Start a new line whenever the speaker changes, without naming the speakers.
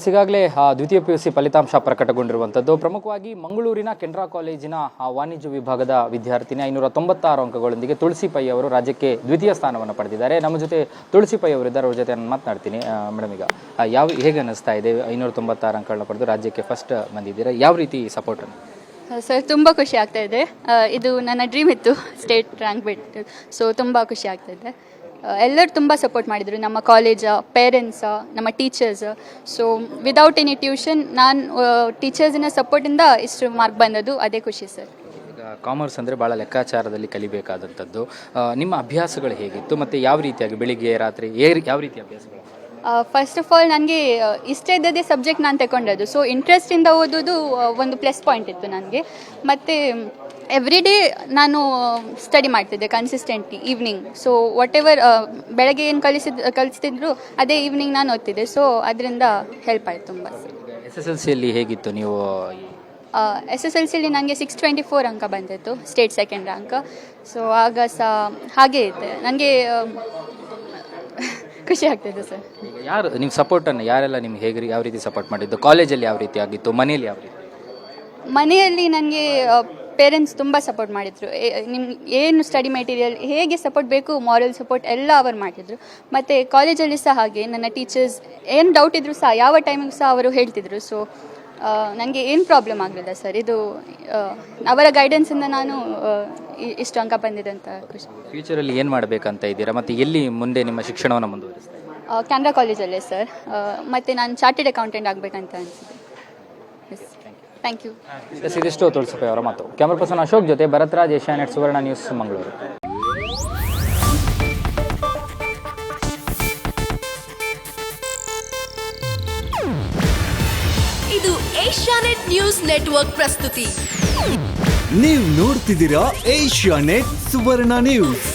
ಈಗಾಗಲೇ ದ್ವಿತೀಯ PUC ಫಲಿತಾಂಶ ಪ್ರಕಟಗೊಂಡಿರುವಂಥದ್ದು. ಪ್ರಮುಖವಾಗಿ ಮಂಗಳೂರಿನ ಕೆನರಾ ಕಾಲೇಜಿನ ವಾಣಿಜ್ಯ ವಿಭಾಗದ ವಿದ್ಯಾರ್ಥಿನಿ 596 ಅಂಕಗಳೊಂದಿಗೆ ತುಳಸಿ ಪೈ ಅವರು ರಾಜ್ಯಕ್ಕೆ ದ್ವಿತೀಯ ಸ್ಥಾನವನ್ನು ಪಡೆದಿದ್ದಾರೆ. ನಮ್ಮ ಜೊತೆ ತುಳಸಿ ಪೈ ಅವರಿದ್ದಾರೆ, ಅವ್ರ ಜೊತೆ ನಾನು ಮಾತನಾಡ್ತೀನಿ. ಮೇಡಮ್, ಈಗ ಹೇಗೆ ಅನ್ನಿಸ್ತಾ ಇದೆ? 596 ಅಂಕಗಳನ್ನ ಪಡೆದು ರಾಜ್ಯಕ್ಕೆ ಫಸ್ಟ್ ಬಂದಿದ್ದೀರಾ, ಯಾವ ರೀತಿ ಸಪೋರ್ಟನ್ನು?
ಸರ್, ತುಂಬ ಖುಷಿ ಆಗ್ತಾ ಇದೆ. ಇದು ನನ್ನ ಡ್ರೀಮ್ ಇತ್ತು, ಸ್ಟೇಟ್ ರ್ಯಾಂಕ್ ಬಿಟ್ಟು. ಸೊ ತುಂಬ ಖುಷಿ ಆಗ್ತಾ ಇದೆ. ಎಲ್ಲರೂ ತುಂಬ ಸಪೋರ್ಟ್ ಮಾಡಿದರು, ನಮ್ಮ ಕಾಲೇಜ, ಪೇರೆಂಟ್ಸ, ನಮ್ಮ teachers. So without any tuition ನಾನು ಟೀಚರ್ಸಿನ ಸಪೋರ್ಟಿಂದ ಇಷ್ಟು ಮಾರ್ಕ್ ಬಂದದ್ದು, ಅದೇ ಖುಷಿ ಸರ್.
ಈಗ ಕಾಮರ್ಸ್ ಅಂದರೆ ಭಾಳ ಲೆಕ್ಕಾಚಾರದಲ್ಲಿ ಕಲಿಬೇಕಾದಂಥದ್ದು. ನಿಮ್ಮ ಅಭ್ಯಾಸಗಳು ಹೇಗಿತ್ತು ಮತ್ತು ಯಾವ ರೀತಿಯಾಗಿ ಬೆಳಿಗ್ಗೆ ರಾತ್ರಿ ಯಾವ ರೀತಿ ಅಭ್ಯಾಸಗಳು?
ಫಸ್ಟ್ ಆಫ್ ಆಲ್ ನನಗೆ ಇಷ್ಟ ಇದ್ದದೇ ಸಬ್ಜೆಕ್ಟ್ ನಾನು ತಗೊಂಡದ್ದು. ಸೊ ಇಂಟ್ರೆಸ್ಟಿಂದ ಓದೋದು ಒಂದು ಪ್ಲಸ್ ಪಾಯಿಂಟ್ ಇತ್ತು ನನಗೆ. ಮತ್ತು ಎವ್ರಿ ಡೇ ನಾನು ಸ್ಟಡಿ ಮಾಡ್ತಿದ್ದೆ consistently evening. So what ever ಬೆಳಗ್ಗೆ ಏನು ಕಲಿಸ್ತಿದ್ರು ಅದೇ ಈವ್ನಿಂಗ್ ನಾನು ಓದ್ತಿದ್ದೆ. ಸೊ ಅದರಿಂದ ಹೆಲ್ಪ್ ಆಯಿತು ತುಂಬ.
SSLCಯಲ್ಲಿ ಹೇಗಿತ್ತು ನೀವು?
SSLCಯಲ್ಲಿ ನನಗೆ 624 ಅಂಕ ಬಂದಿತ್ತು, ಸ್ಟೇಟ್ ಸೆಕೆಂಡ್ ರ್ಯಾಂಕ್. ಸೊ ಆಗ ಸಹ ಹಾಗೇ ಇದೆ, ನನಗೆ ಖುಷಿ ಆಗ್ತಿದೆ ಸರ್.
ಯಾರು ನಿಮ್ಮ ಸಪೋರ್ಟನ್ನು ಯಾರೆಲ್ಲ ನಿಮ್ಗೆ ಯಾವ ರೀತಿ ಸಪೋರ್ಟ್ ಮಾಡಿದ್ದು? ಕಾಲೇಜಲ್ಲಿ ಯಾವ ರೀತಿ ಆಗಿತ್ತು, ಮನೆಯಲ್ಲಿ ಯಾವ ರೀತಿ?
ಮನೆಯಲ್ಲಿ ನನಗೆ ಪೇರೆಂಟ್ಸ್ ತುಂಬ ಸಪೋರ್ಟ್ ಮಾಡಿದರು. ನಿಮ್ಗೆ ಏನು ಸ್ಟಡಿ ಮೆಟೀರಿಯಲ್ ಹೇಗೆ ಸಪೋರ್ಟ್ ಬೇಕು, ಮಾರಲ್ ಸಪೋರ್ಟ್ ಎಲ್ಲ ಅವರು ಮಾಡಿದರು. ಮತ್ತು ಕಾಲೇಜಲ್ಲಿ ಸಹ ಹಾಗೆ ನನ್ನ ಟೀಚರ್ಸ್ ಏನು ಡೌಟ್ ಇದ್ದರೂ ಸಹ ಯಾವ ಟೈಮಿಗೂ ಸಹ ಅವರು ಹೇಳ್ತಿದ್ರು. ಸೊ ನನಗೆ ಏನು ಪ್ರಾಬ್ಲಮ್ ಆಗಲಿಲ್ಲ ಸರ್. ಇದು ಅವರ ಗೈಡೆನ್ಸಿಂದ ನಾನು ಇಷ್ಟು ಅಂಕ ಬಂದಿದೆ ಅಂತ ಖುಷಿ.
ಫ್ಯೂಚರಲ್ಲಿ ಏನು ಮಾಡಬೇಕಂತ ಇದ್ದೀರಾ ಮತ್ತು ಎಲ್ಲಿ ಮುಂದೆ ನಿಮ್ಮ ಶಿಕ್ಷಣವನ್ನು ಮುಂದುವರಿಸ್ತಾ?
ಕೆನರಾ ಕಾಲೇಜಲ್ಲೇ ಸರ್. ಮತ್ತು ನಾನು ಚಾರ್ಟೆಡ್ ಅಕೌಂಟೆಂಟ್ ಆಗಬೇಕಂತ ಅನಿಸಿದೆ. Thank you.
ಇದಿಷ್ಟು ತುಳಸಿ ಪೈ ಅವರ ಮಾತು. ಕ್ಯಾಮರಾ ಪರ್ಸನ್ ಅಶೋಕ್ ಜೊತೆ ಭರತ್ರಾಜ್, ಏಷ್ಯಾನೆಟ್ ಸುವರ್ಣ ನ್ಯೂಸ್, ಮಂಗಳೂರು.
ಇದು ಏಷ್ಯಾನೆಟ್ ನ್ಯೂಸ್ ನೆಟ್ವರ್ಕ್ ಪ್ರಸ್ತುತಿ.
ನೀವು ನೋಡ್ತಿದ್ದೀರಾ ಏಷ್ಯಾನೆಟ್ ಸುವರ್ಣ ನ್ಯೂಸ್.